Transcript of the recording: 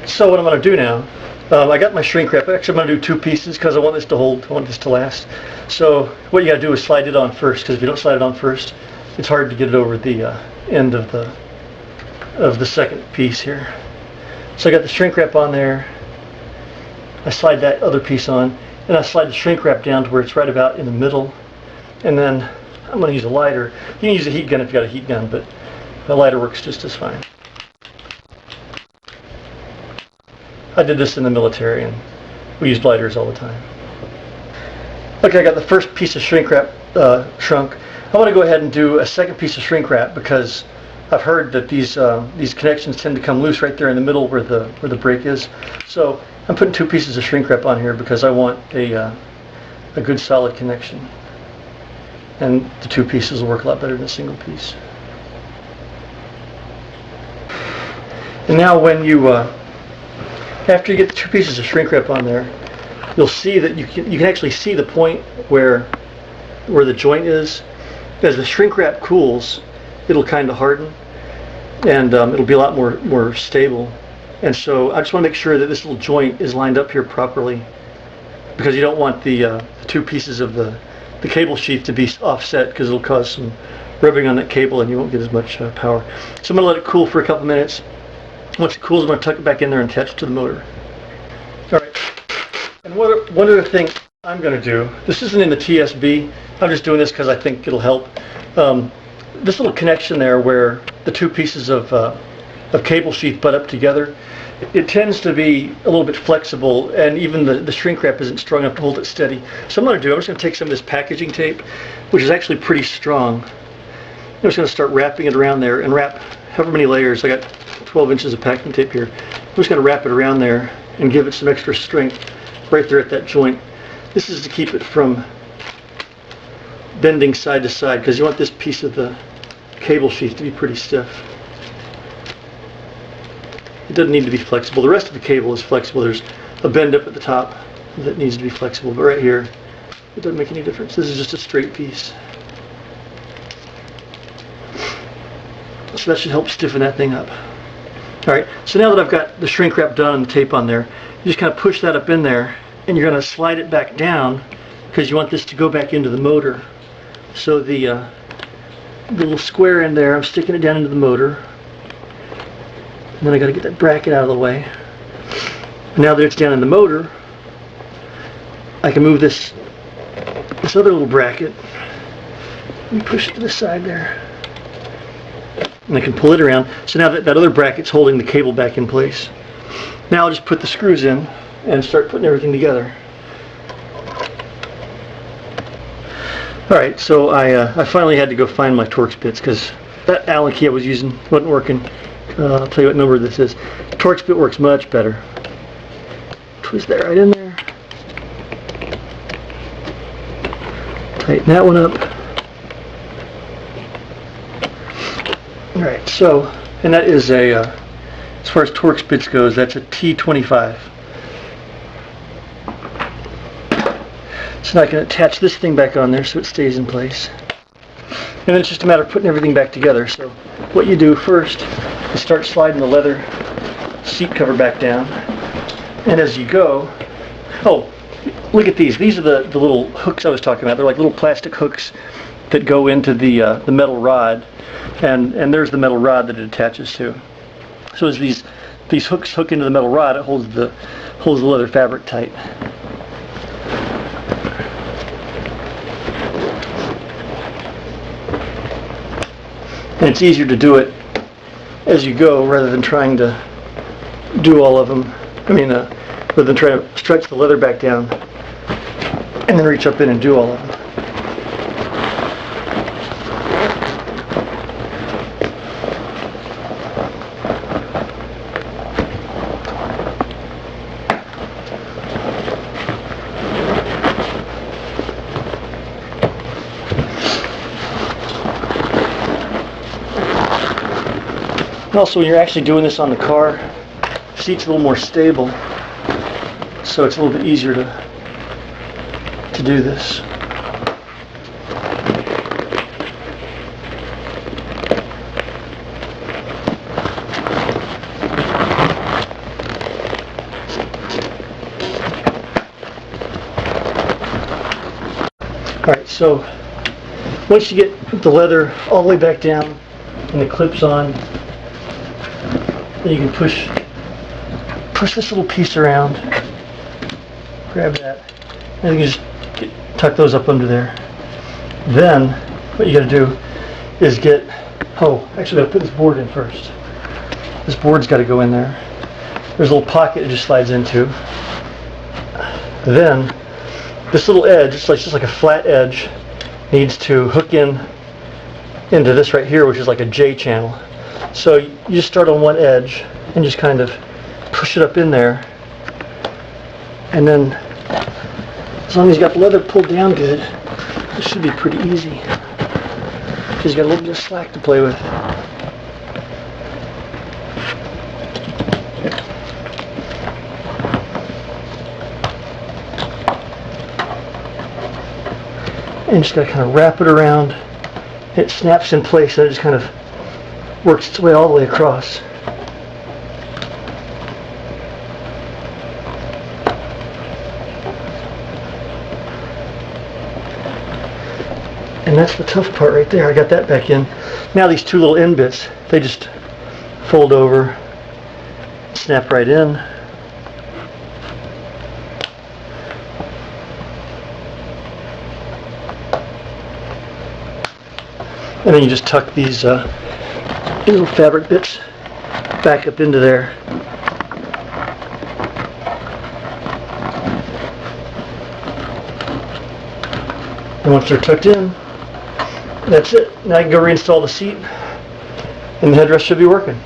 So what I'm going to do now, I got my shrink wrap. Actually, I'm going to do two pieces because I want this to hold. I want this to last. So what you got to do is slide it on first, because if you don't slide it on first, it's hard to get it over the end of the second piece here. So I got the shrink wrap on there. I slide that other piece on, and I slide the shrink wrap down to where it's right about in the middle. And then I'm going to use a lighter. You can use a heat gun if you got a heat gun, but a lighter works just as fine. I did this in the military, and we used lighters all the time. Okay, I got the first piece of shrink wrap shrunk. I want to go ahead and do a second piece of shrink wrap because I've heard that these connections tend to come loose right there in the middle where the break is. So I'm putting two pieces of shrink wrap on here because I want a good solid connection. And the two pieces will work a lot better than a single piece. And now when you after you get the two pieces of shrink wrap on there, you'll see that you can actually see the point where the joint is. As the shrink wrap cools, it'll kind of harden, and it'll be a lot more stable. And so I just want to make sure that this little joint is lined up here properly, because you don't want the two pieces of the cable sheath to be offset, because it'll cause some rubbing on that cable and you won't get as much power. So I'm going to let it cool for a couple minutes. Once it cools, I'm going to tuck it back in there and attach it to the motor. Alright, and one other thing I'm going to do, this isn't in the TSB, I'm just doing this because I think it'll help. This little connection there where the two pieces of cable sheath butt up together, it tends to be a little bit flexible, and even the shrink wrap isn't strong enough to hold it steady. So I'm just going to take some of this packaging tape, which is actually pretty strong. I'm just going to start wrapping it around there and wrap however many layers. I got 12 inches of packing tape here. I'm just going to wrap it around there and give it some extra strength right there at that joint. This is to keep it from bending side to side, because you want this piece of the cable sheath to be pretty stiff. It doesn't need to be flexible. The rest of the cable is flexible. There's a bend up at the top that needs to be flexible, but right here it doesn't make any difference. This is just a straight piece. So that should help stiffen that thing up. Alright, so now that I've got the shrink wrap done and the tape on there, you just kind of push that up in there, and you're going to slide it back down because you want this to go back into the motor. So the little square in there, I'm sticking it down into the motor. And then I got to get that bracket out of the way. Now that it's down in the motor, I can move this other little bracket. Let me push it to the side there. And I can pull it around. So now that other bracket's holding the cable back in place. Now I'll just put the screws in and start putting everything together. Alright, so I finally had to go find my Torx bits because that Allen key I was using wasn't working. I'll tell you what number this is. Torx bit works much better. Twist that right in there. Tighten that one up. Alright, so, and that is as far as Torx bits goes, that's a T25. So now I can attach this thing back on there so it stays in place. And then it's just a matter of putting everything back together. So what you do first is start sliding the leather seat cover back down. And as you go, oh, look at these. These are the little hooks I was talking about. They're like little plastic hooks that go into the metal rod. And there's the metal rod that it attaches to. So as these hooks hook into the metal rod, it holds the leather fabric tight. And it's easier to do it as you go rather than trying to do all of them. Rather than trying to stretch the leather back down and then reach up in and do all of them. And also, when you're actually doing this on the car, the seat's a little more stable, so it's a little bit easier to do this. So once you get the leather all the way back down and the clips on, then you can push this little piece around, grab that, and you can just tuck those up under there. Then what you got to do is get, actually I gotta put this board in first. This board's got to go in there. There's a little pocket it just slides into. Then this little edge, it's just like a flat edge, needs to hook into this right here, which is like a J channel. So you just start on one edge and just kind of push it up in there, and then as long as you got the leather pulled down good, it should be pretty easy, because you got a little bit of slack to play with. And just got to kind of wrap it around. It snaps in place and it just kind of works its way all the way across. And that's the tough part right there. I got that back in. Now these two little end bits, they just fold over, snap right in. And then you just tuck these little fabric bits back up into there. And once they're tucked in, that's it. Now I can go reinstall the seat and the headrest should be working.